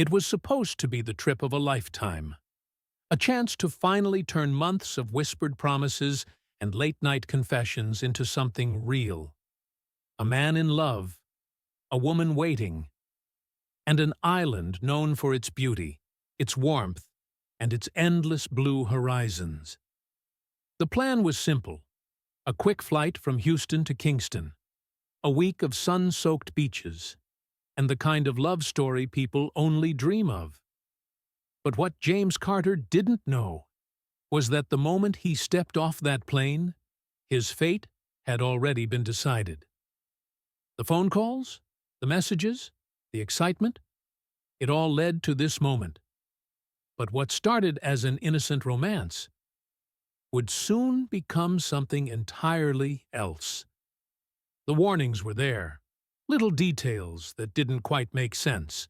It was supposed to be the trip of a lifetime, a chance to finally turn months of whispered promises and late-night confessions into something real. A man in love, a woman waiting, and an island known for its beauty, its warmth, and its endless blue horizons. The plan was simple: a quick flight from Houston to Kingston, a week of sun-soaked beaches, and the kind of love story people only dream of. But what James Carter didn't know was that the moment he stepped off that plane, his fate had already been decided. The phone calls, the messages, the excitement, it all led to this moment. But what started as an innocent romance would soon become something entirely else. The warnings were there, little details that didn't quite make sense,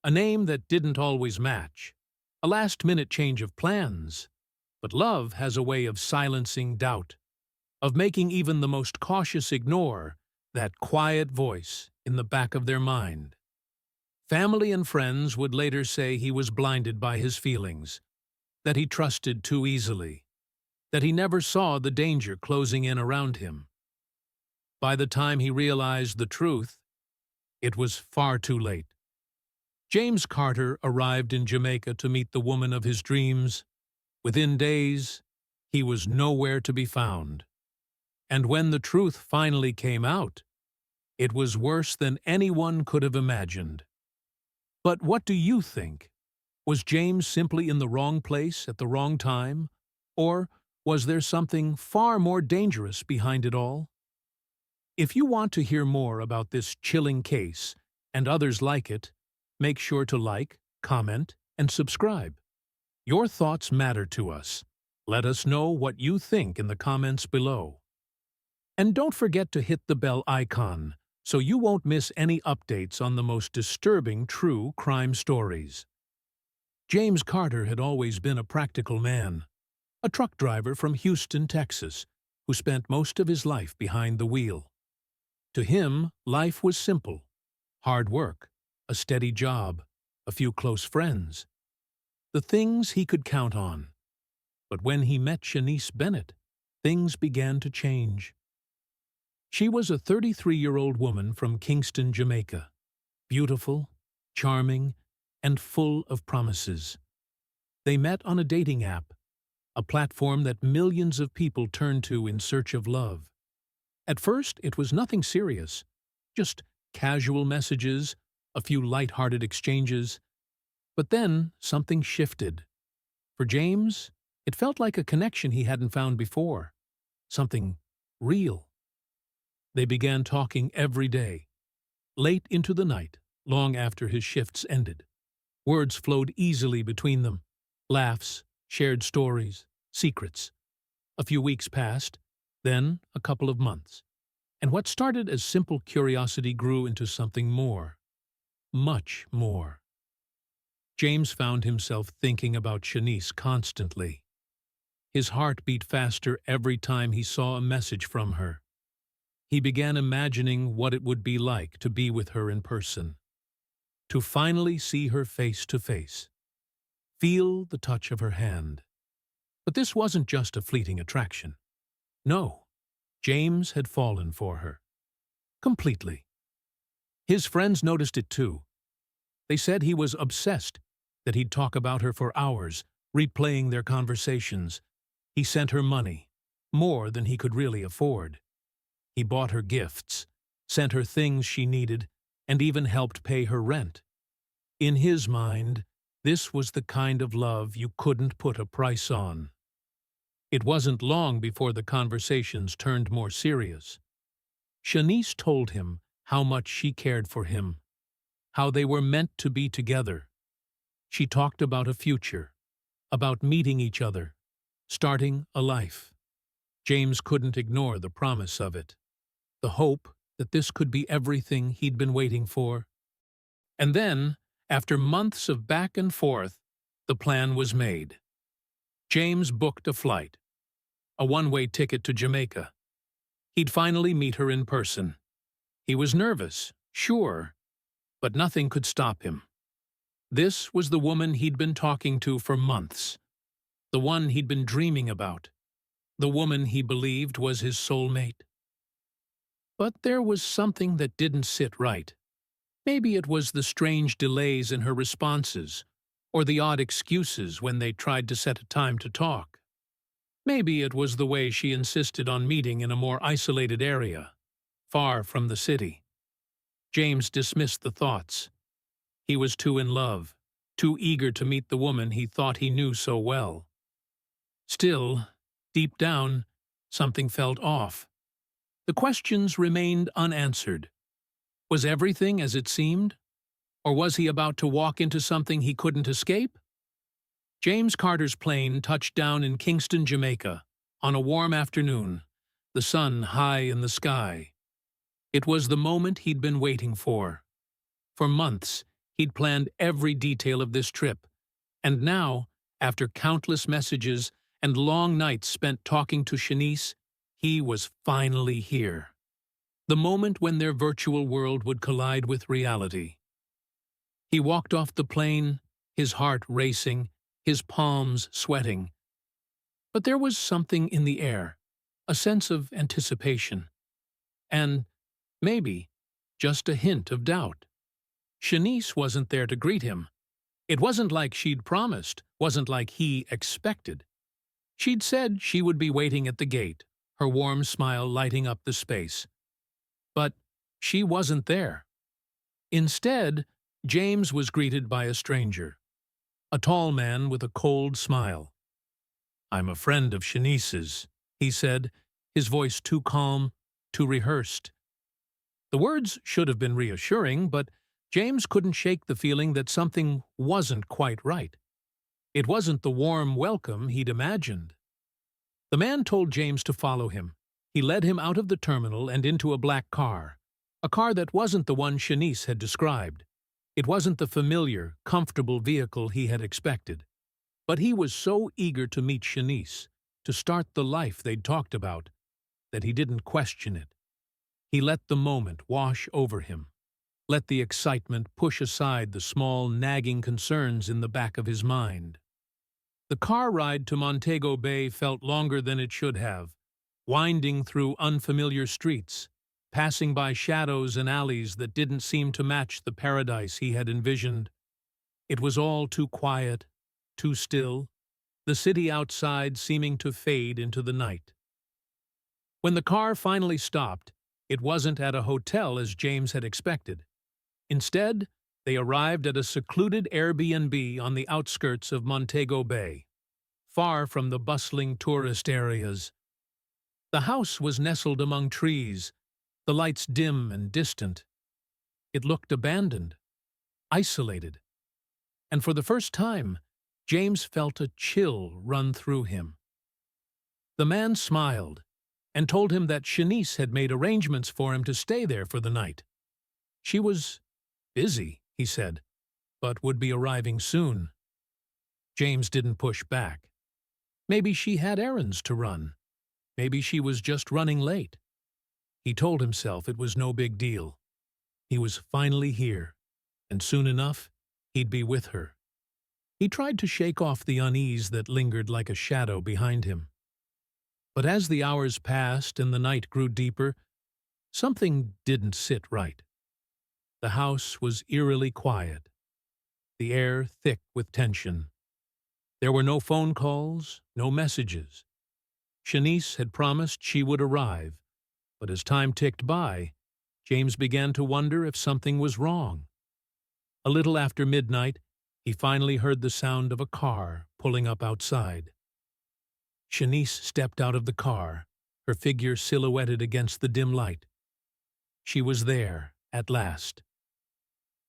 a name that didn't always match, a last-minute change of plans. But love has a way of silencing doubt, of making even the most cautious ignore that quiet voice in the back of their mind. Family and friends would later say he was blinded by his feelings, that he trusted too easily, that he never saw the danger closing in around him. By the time he realized the truth, it was far too late. James Carter arrived in Jamaica to meet the woman of his dreams. Within days, he was nowhere to be found. And when the truth finally came out, it was worse than anyone could have imagined. But what do you think? Was James simply in the wrong place at the wrong time? Or was there something far more dangerous behind it all? If you want to hear more about this chilling case and others like it, make sure to like, comment, and subscribe. Your thoughts matter to us. Let us know what you think in the comments below. And don't forget to hit the bell icon so you won't miss any updates on the most disturbing true crime stories. James Carter had always been a practical man, a truck driver from Houston, Texas, who spent most of his life behind the wheel. To him, life was simple: hard work, a steady job, a few close friends, the things he could count on. But when he met Shanice Bennett, things began to change. She was a 33-year-old woman from Kingston, Jamaica, beautiful, charming, and full of promises. They met on a dating app, a platform that millions of people turn to in search of love. At first, it was nothing serious, just casual messages, a few light-hearted exchanges. But then something shifted. For James, it felt like a connection he hadn't found before, something real. They began talking every day, late into the night, long after his shifts ended. Words flowed easily between them, laughs, shared stories, secrets. A few weeks passed, then a couple of months, and what started as simple curiosity grew into something more, much more. James found himself thinking about Shanice constantly. His heart beat faster every time he saw a message from her. He began imagining what it would be like to be with her in person, to finally see her face to face, feel the touch of her hand. But this wasn't just a fleeting attraction. No, James had fallen for her. Completely. His friends noticed it too. They said he was obsessed, that he'd talk about her for hours, replaying their conversations. He sent her money, more than he could really afford. He bought her gifts, sent her things she needed, and even helped pay her rent. In his mind, this was the kind of love you couldn't put a price on. It wasn't long before the conversations turned more serious. Shanice told him how much she cared for him, how they were meant to be together. She talked about a future, about meeting each other, starting a life. James couldn't ignore the promise of it, the hope that this could be everything he'd been waiting for. And then, after months of back and forth, the plan was made. James booked a flight, a one-way ticket to Jamaica. He'd finally meet her in person. He was nervous, sure, but nothing could stop him. This was the woman he'd been talking to for months, the one he'd been dreaming about, the woman he believed was his soulmate. But there was something that didn't sit right. Maybe it was the strange delays in her responses, or the odd excuses when they tried to set a time to talk. Maybe it was the way she insisted on meeting in a more isolated area, far from the city. James dismissed the thoughts. He was too in love, too eager to meet the woman he thought he knew so well. Still, deep down, something felt off. The questions remained unanswered. Was everything as it seemed? Or was he about to walk into something he couldn't escape? James Carter's plane touched down in Kingston, Jamaica, on a warm afternoon, the sun high in the sky. It was the moment he'd been waiting for. For months, he'd planned every detail of this trip, and now, after countless messages and long nights spent talking to Shanice, he was finally here. The moment when their virtual world would collide with reality. He walked off the plane, his heart racing, his palms sweating. But there was something in the air, a sense of anticipation. And, maybe, just a hint of doubt. Shanice wasn't there to greet him. It wasn't like she'd promised, wasn't like he expected. She'd said she would be waiting at the gate, her warm smile lighting up the space. But she wasn't there. Instead, James was greeted by a stranger, a tall man with a cold smile. "I'm a friend of Shanice's," he said, his voice too calm, too rehearsed. The words should have been reassuring, but James couldn't shake the feeling that something wasn't quite right. It wasn't the warm welcome he'd imagined. The man told James to follow him. He led him out of the terminal and into a black car, a car that wasn't the one Shanice had described. It wasn't the familiar, comfortable vehicle he had expected. But he was so eager to meet Shanice, to start the life they'd talked about, that he didn't question it. He let the moment wash over him, let the excitement push aside the small, nagging concerns in the back of his mind. The car ride to Montego Bay felt longer than it should have, winding through unfamiliar streets, passing by shadows and alleys that didn't seem to match the paradise he had envisioned. It was all too quiet, too still, the city outside seeming to fade into the night. When the car finally stopped, it wasn't at a hotel as James had expected. Instead, they arrived at a secluded Airbnb on the outskirts of Montego Bay, far from the bustling tourist areas. The house was nestled among trees, the lights dim and distant. It looked abandoned, isolated. And for the first time, James felt a chill run through him. The man smiled and told him that Shanice had made arrangements for him to stay there for the night. She was busy, he said, but would be arriving soon. James didn't push back. Maybe she had errands to run. Maybe she was just running late. He told himself it was no big deal. He was finally here, and soon enough, he'd be with her. He tried to shake off the unease that lingered like a shadow behind him. But as the hours passed and the night grew deeper, something didn't sit right. The house was eerily quiet, the air thick with tension. There were no phone calls, no messages. Shanice had promised she would arrive, but as time ticked by, James began to wonder if something was wrong. A little after midnight, he finally heard the sound of a car pulling up outside. Shanice stepped out of the car, her figure silhouetted against the dim light. She was there, at last.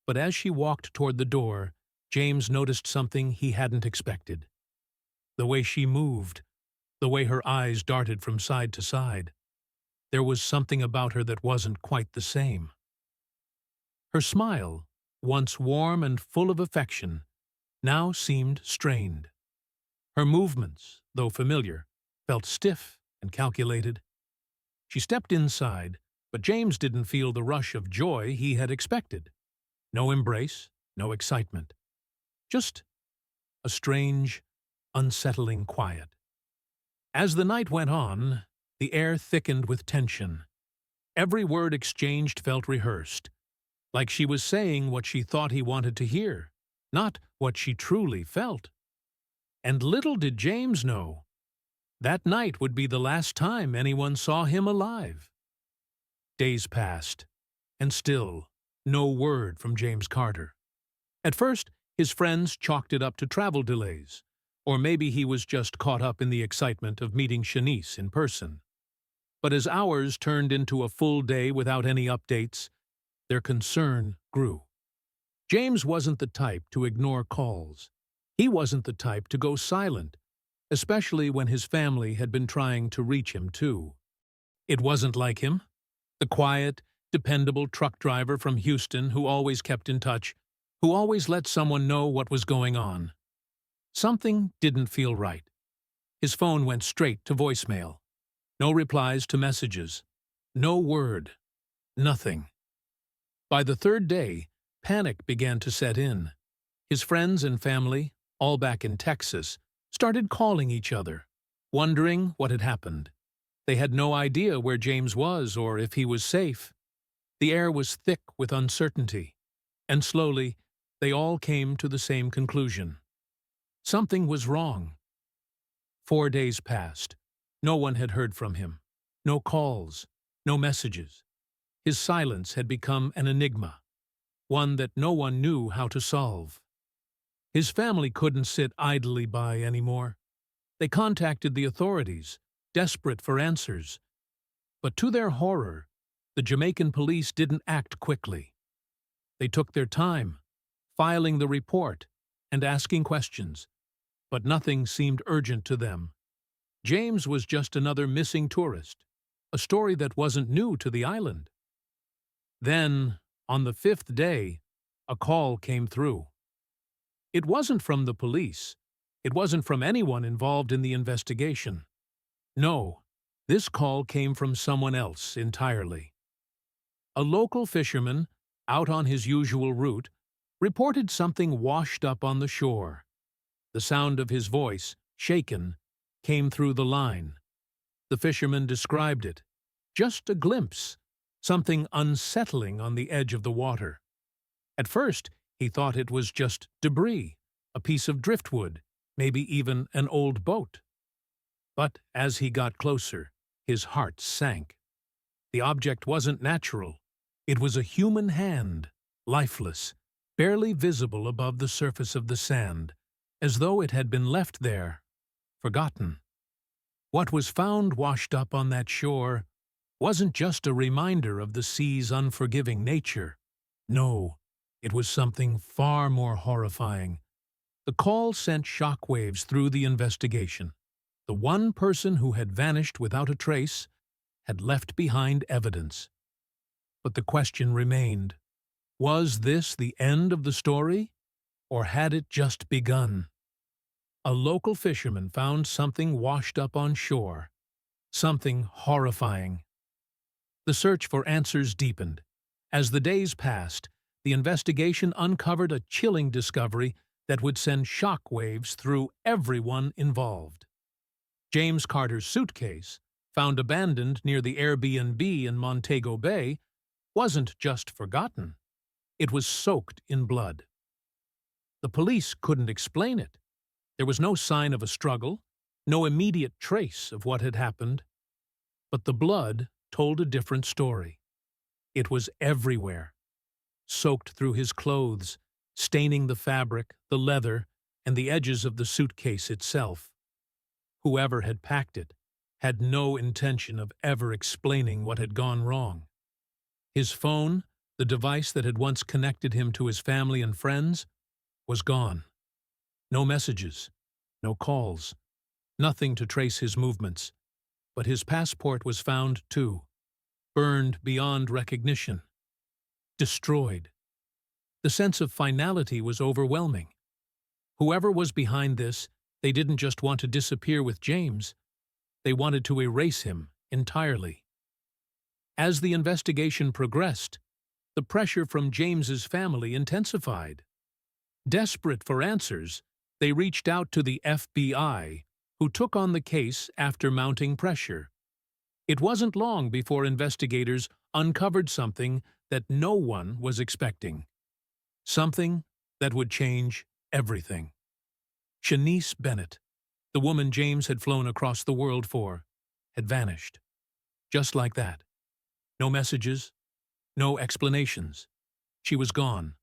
But as she walked toward the door, James noticed something he hadn't expected. The way she moved, the way her eyes darted from side to side. There was something about her that wasn't quite the same. Her smile, once warm and full of affection, now seemed strained. Her movements, though familiar, felt stiff and calculated. She stepped inside, but James didn't feel the rush of joy he had expected. No embrace, no excitement. Just a strange, unsettling quiet. As the night went on, the air thickened with tension. Every word exchanged felt rehearsed, like she was saying what she thought he wanted to hear, not what she truly felt. And little did James know, that night would be the last time anyone saw him alive. Days passed, and still no word from James Carter. At first, his friends chalked it up to travel delays, or maybe he was just caught up in the excitement of meeting Shanice in person. But as hours turned into a full day without any updates, their concern grew. James wasn't the type to ignore calls. He wasn't the type to go silent, especially when his family had been trying to reach him too. It wasn't like him, the quiet, dependable truck driver from Houston who always kept in touch, who always let someone know what was going on. Something didn't feel right. His phone went straight to voicemail. No replies to messages. No word. Nothing. By the third day, panic began to set in. His friends and family, all back in Texas, started calling each other, wondering what had happened. They had no idea where James was or if he was safe. The air was thick with uncertainty, and slowly, they all came to the same conclusion. Something was wrong. 4 days passed. No one had heard from him. No calls, no messages. His silence had become an enigma, one that no one knew how to solve. His family couldn't sit idly by anymore. They contacted the authorities, desperate for answers. But to their horror, the Jamaican police didn't act quickly. They took their time, filing the report and asking questions, but nothing seemed urgent to them. James was just another missing tourist, a story that wasn't new to the island. Then, on the 5th day, a call came through. It wasn't from the police. It wasn't from anyone involved in the investigation. No, this call came from someone else entirely. A local fisherman, out on his usual route, reported something washed up on the shore. The sound of his voice, shaken, came through the line. The fisherman described it. Just a glimpse, something unsettling on the edge of the water. At first, he thought it was just debris, a piece of driftwood, maybe even an old boat. But as he got closer, his heart sank. The object wasn't natural. It was a human hand, lifeless, barely visible above the surface of the sand, as though it had been left there, forgotten. What was found washed up on that shore wasn't just a reminder of the sea's unforgiving nature. No, it was something far more horrifying. The call sent shockwaves through the investigation. The one person who had vanished without a trace had left behind evidence. But the question remained, was this the end of the story, or had it just begun? A local fisherman found something washed up on shore, something horrifying. The search for answers deepened. As the days passed, the investigation uncovered a chilling discovery that would send shockwaves through everyone involved. James Carter's suitcase, found abandoned near the Airbnb in Montego Bay, wasn't just forgotten. It was soaked in blood. The police couldn't explain it. There was no sign of a struggle, no immediate trace of what had happened. But the blood told a different story. It was everywhere, soaked through his clothes, staining the fabric, the leather, and the edges of the suitcase itself. Whoever had packed it had no intention of ever explaining what had gone wrong. His phone, the device that had once connected him to his family and friends, was gone. No messages, no calls, nothing to trace his movements. But his passport was found too, burned beyond recognition, destroyed. The sense of finality was overwhelming. Whoever was behind this, they didn't just want to disappear with James, they wanted to erase him entirely. As the investigation progressed, the pressure from James's family intensified. Desperate for answers, they reached out to the FBI, who took on the case after mounting pressure. It wasn't long before investigators uncovered something that no one was expecting. Something that would change everything. Shanice Bennett, the woman James had flown across the world for, had vanished. Just like that. No messages, no explanations. She was gone,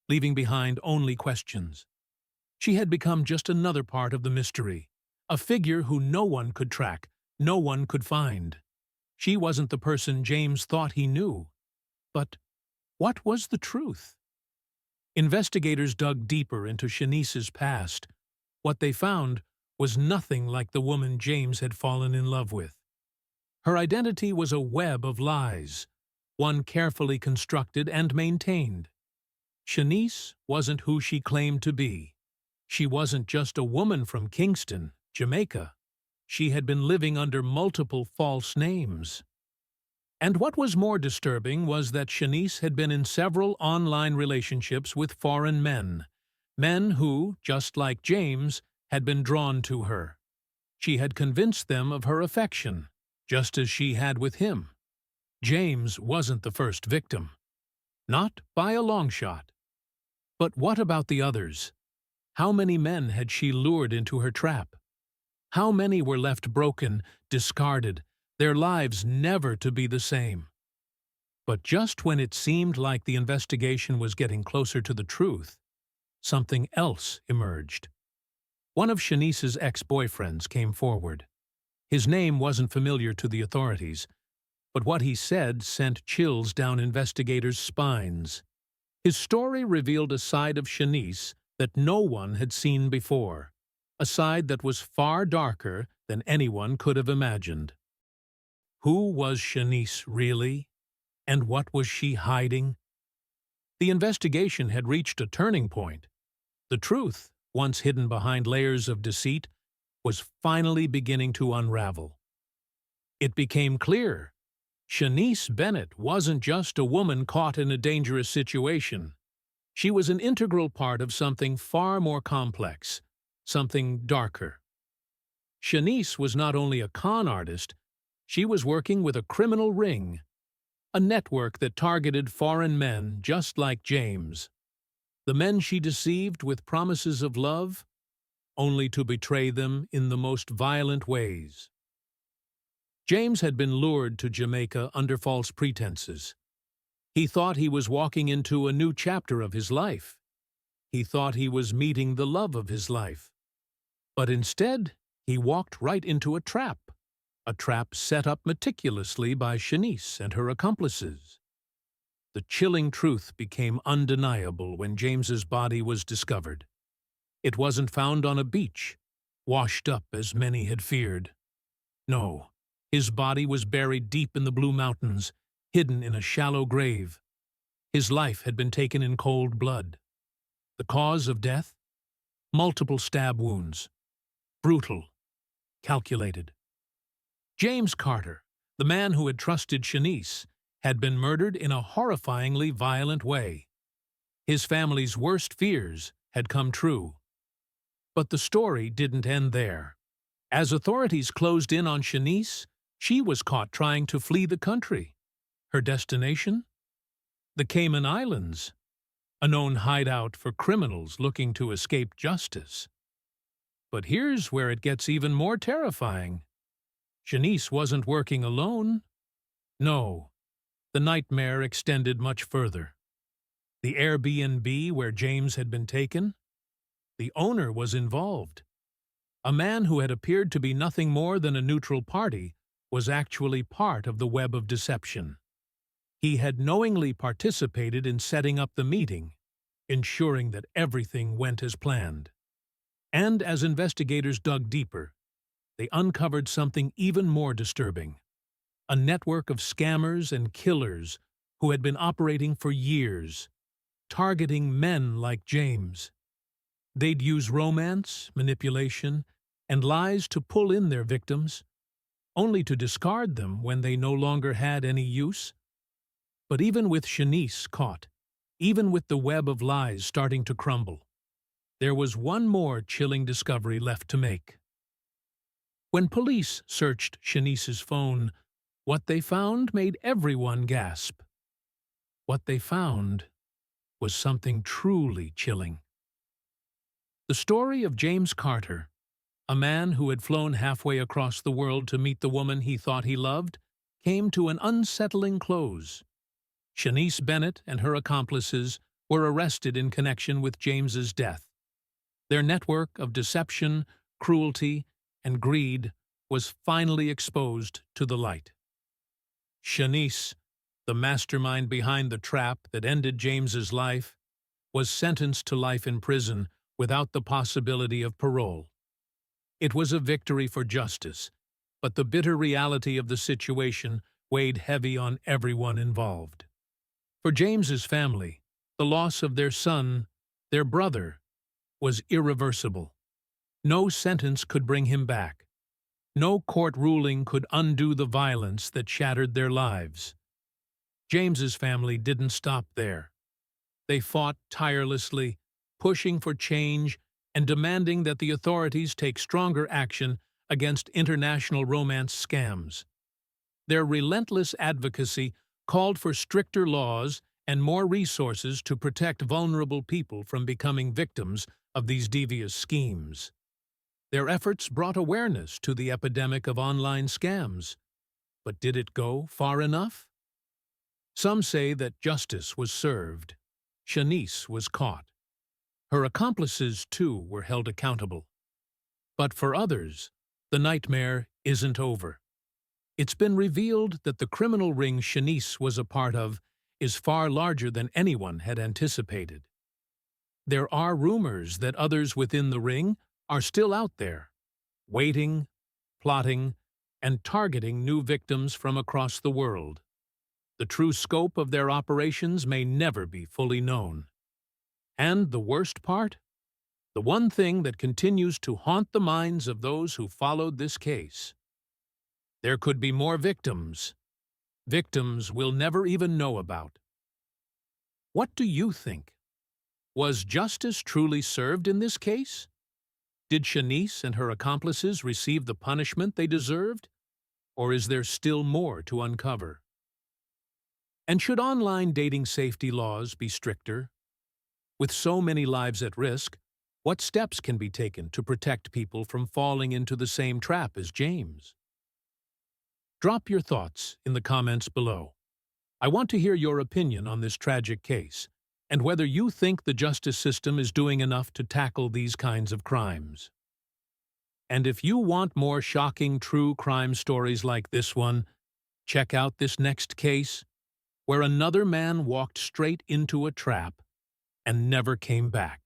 leaving behind only questions. She had become just another part of the mystery, a figure who no one could track, no one could find. She wasn't the person James thought he knew. But what was the truth? Investigators dug deeper into Shanice's past. What they found was nothing like the woman James had fallen in love with. Her identity was a web of lies, one carefully constructed and maintained. Shanice wasn't who she claimed to be. She wasn't just a woman from Kingston, Jamaica. She had been living under multiple false names. And what was more disturbing was that Shanice had been in several online relationships with foreign men, men who, just like James, had been drawn to her. She had convinced them of her affection, just as she had with him. James wasn't the first victim. Not by a long shot. But what about the others? How many men had she lured into her trap? How many were left broken, discarded, their lives never to be the same? But just when it seemed like the investigation was getting closer to the truth, something else emerged. One of Shanice's ex-boyfriends came forward. His name wasn't familiar to the authorities, but what he said sent chills down investigators' spines. His story revealed a side of Shanice that no one had seen before, a side that was far darker than anyone could have imagined. Who was Shanice really? And what was she hiding? The investigation had reached a turning point. The truth, once hidden behind layers of deceit, was finally beginning to unravel. It became clear. Shanice Bennett wasn't just a woman caught in a dangerous situation. She was an integral part of something far more complex, something darker. Shanice was not only a con artist, she was working with a criminal ring, a network that targeted foreign men just like James. The men she deceived with promises of love, only to betray them in the most violent ways. James had been lured to Jamaica under false pretenses. He thought he was walking into a new chapter of his life. He thought he was meeting the love of his life. But instead, he walked right into a trap set up meticulously by Shanice and her accomplices. The chilling truth became undeniable when James's body was discovered. It wasn't found on a beach, washed up as many had feared. No, his body was buried deep in the Blue Mountains, hidden in a shallow grave. His life had been taken in cold blood. The cause of death? Multiple stab wounds. Brutal. Calculated. James Carter, the man who had trusted Shanice, had been murdered in a horrifyingly violent way. His family's worst fears had come true. But the story didn't end there. As authorities closed in on Shanice, she was caught trying to flee the country. Her destination? The Cayman Islands, a known hideout for criminals looking to escape justice. But here's where it gets even more terrifying. Shanice wasn't working alone. No, the nightmare extended much further. The Airbnb where James had been taken? The owner was involved. A man who had appeared to be nothing more than a neutral party was actually part of the web of deception. He had knowingly participated in setting up the meeting, ensuring that everything went as planned. And as investigators dug deeper, they uncovered something even more disturbing. A network of scammers and killers who had been operating for years, targeting men like James. They'd use romance, manipulation, and lies to pull in their victims, only to discard them when they no longer had any use. But even with Shanice caught, even with the web of lies starting to crumble, there was one more chilling discovery left to make. When police searched Shanice's phone, what they found made everyone gasp. What they found was something truly chilling. The story of James Carter, a man who had flown halfway across the world to meet the woman he thought he loved, came to an unsettling close. Shanice Bennett and her accomplices were arrested in connection with James's death. Their network of deception, cruelty, and greed was finally exposed to the light. Shanice, the mastermind behind the trap that ended James's life, was sentenced to life in prison without the possibility of parole. It was a victory for justice, but the bitter reality of the situation weighed heavy on everyone involved. For James's family, the loss of their son, their brother, was irreversible. No sentence could bring him back. No court ruling could undo the violence that shattered their lives. James's family didn't stop there. They fought tirelessly, pushing for change and demanding that the authorities take stronger action against international romance scams. Their relentless advocacy called for stricter laws and more resources to protect vulnerable people from becoming victims of these devious schemes. Their efforts brought awareness to the epidemic of online scams. But did it go far enough? Some say that justice was served. Shanice was caught. Her accomplices, too, were held accountable. But for others, the nightmare isn't over. It's been revealed that the criminal ring Shanice was a part of is far larger than anyone had anticipated. There are rumors that others within the ring are still out there, waiting, plotting, and targeting new victims from across the world. The true scope of their operations may never be fully known. And the worst part? The one thing that continues to haunt the minds of those who followed this case. There could be more victims. Victims we'll never even know about. What do you think? Was justice truly served in this case? Did Shanice and her accomplices receive the punishment they deserved? Or is there still more to uncover? And should online dating safety laws be stricter? With so many lives at risk, what steps can be taken to protect people from falling into the same trap as James? Drop your thoughts in the comments below. I want to hear your opinion on this tragic case, and whether you think the justice system is doing enough to tackle these kinds of crimes. And if you want more shocking true crime stories like this one, check out this next case, where another man walked straight into a trap and never came back.